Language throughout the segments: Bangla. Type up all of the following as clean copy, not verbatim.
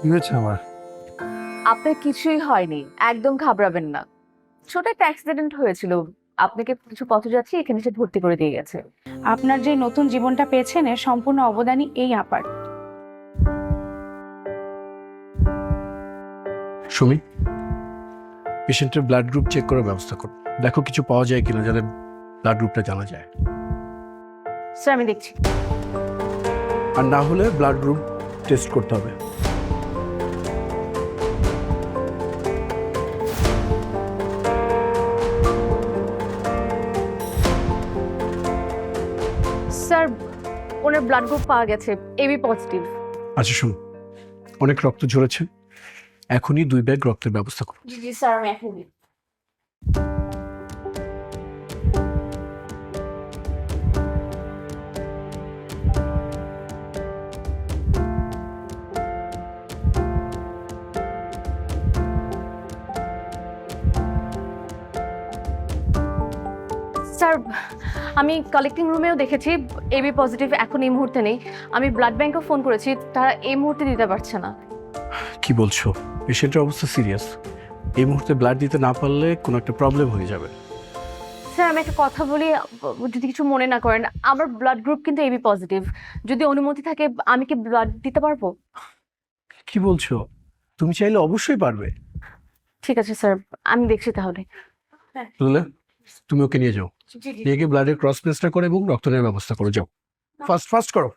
কি হয়েছে আমার? আপনার কিছুই হয়নি, একদম ঘাবড়াবেন না। ছোট একটা অ্যাক্সিডেন্ট হয়েছিল, আপনাকে কিছু পথযাত্রী এখানে এসে ভর্তি করে দিয়ে গেছে। আপনার যে নতুন জীবনটা পেয়েছেন এর সম্পূর্ণ অবদানই এই আপার। সুমি, পেশেন্টের ব্লাড গ্রুপ চেক করার ব্যবস্থা করো। দেখো কিছু পাওয়া যায় কিনা যাতে ব্লাড গ্রুপটা জানা যায়। স্যার আমি দেখছি। আর না হলে ব্লাড গ্রুপ টেস্ট করতে হবে। স্যার ওনার ব্লাড গ্রুপ পাওয়া গেছে, এবি পজিটিভ। আচ্ছা শুনো, অনেক রক্ত ঝরেছে, এখনই 2 ব্যাগ রক্তের ব্যবস্থা করো। জি জি স্যার, আমি এখনই। স্যার আমি কালেক্টিং রুমেও দেখেছি এবি পজিটিভ এখন এই মুহূর্তে নেই। আমি ব্লাড ব্যাংকেও ফোন করেছি, তারা এই মুহূর্তে দিতে পারছে না। কি বলছো? পেশেন্টের অবস্থা সিরিয়াস, এই মুহূর্তে ব্লাড দিতে না পারলে কোনো একটা প্রবলেম হয়ে যাবে। স্যার আমি একটা কথা বলি, যদি কিছু মনে না করেন, আমার ব্লাড গ্রুপ কিন্তু এবি পজিটিভ। যদি অনুমতি থাকে আমি কি ব্লাড দিতে পারবো? কি বলছো? তুমি চাইলে অবশ্যই পারবে। ঠিক আছে স্যার, আমি দেখছি তাহলে। বুঝলে, তুমি ওকে নিয়ে যাও, নিয়ে গিয়ে ব্লাডের ক্রস প্লেসটা করে এবং রক্ত নেওয়ার ব্যবস্থা করো। যাও, ফাস্ট ফাস্ট করো।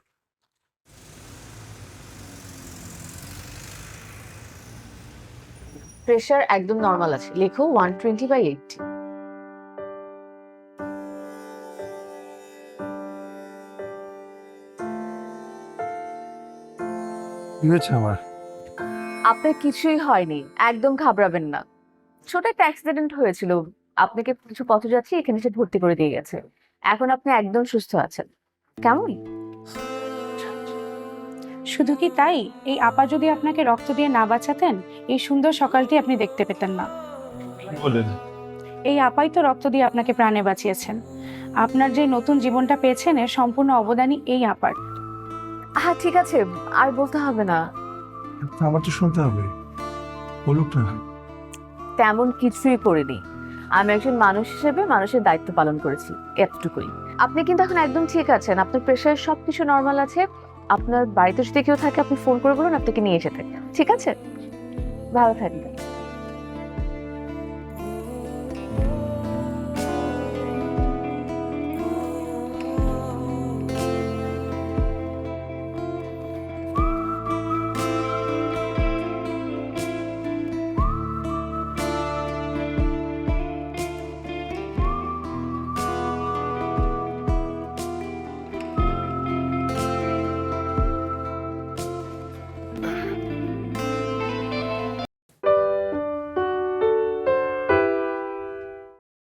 প্রেশার একদম নর্মাল আছে, লেখো 120/80। কি হয়েছে আমার? আপনার কিছুই হয়নি, একদম ঘাবড়াবেন না। ছোট একটা অ্যাক্সিডেন্ট হয়েছিল, আপনাকে কিছু পথযাত্রী এখানে এসে ভর্তি করে দিয়ে গেছে। এখন আপনি একদম সুস্থ আছেন। কেমন? শুধু কি তাই, এই আপা যদি আপনাকে রক্ত দিয়ে না বাঁচাতেন এই সুন্দর সকালটি আপনি দেখতে পেতেন না। বলেন। এই আপাই তো রক্ত দিয়ে আপনাকে প্রাণে বাঁচিয়েছেন। আপনার যে নতুন জীবনটা পেয়েছেন এর সম্পূর্ণ অবদানই এই আপার। হ্যাঁ ঠিক আছে, আর বলতে হবে না। আমার তো শুনতে হবে, বলুক না। তেমন কিছুই করিনি, আমি একজন মানুষ হিসেবে মানুষের দায়িত্ব পালন করেছি, এতটুকুই। আপনি কিন্তু এখন একদম ঠিক আছেন, আপনার প্রেশার সবকিছু নর্মাল আছে। আপনার বাড়িতে যদি কেউ থাকে আপনি ফোন করে বলুন আপনাকে নিয়ে এসে থাকে, ঠিক আছে? ভালো থাকবেন।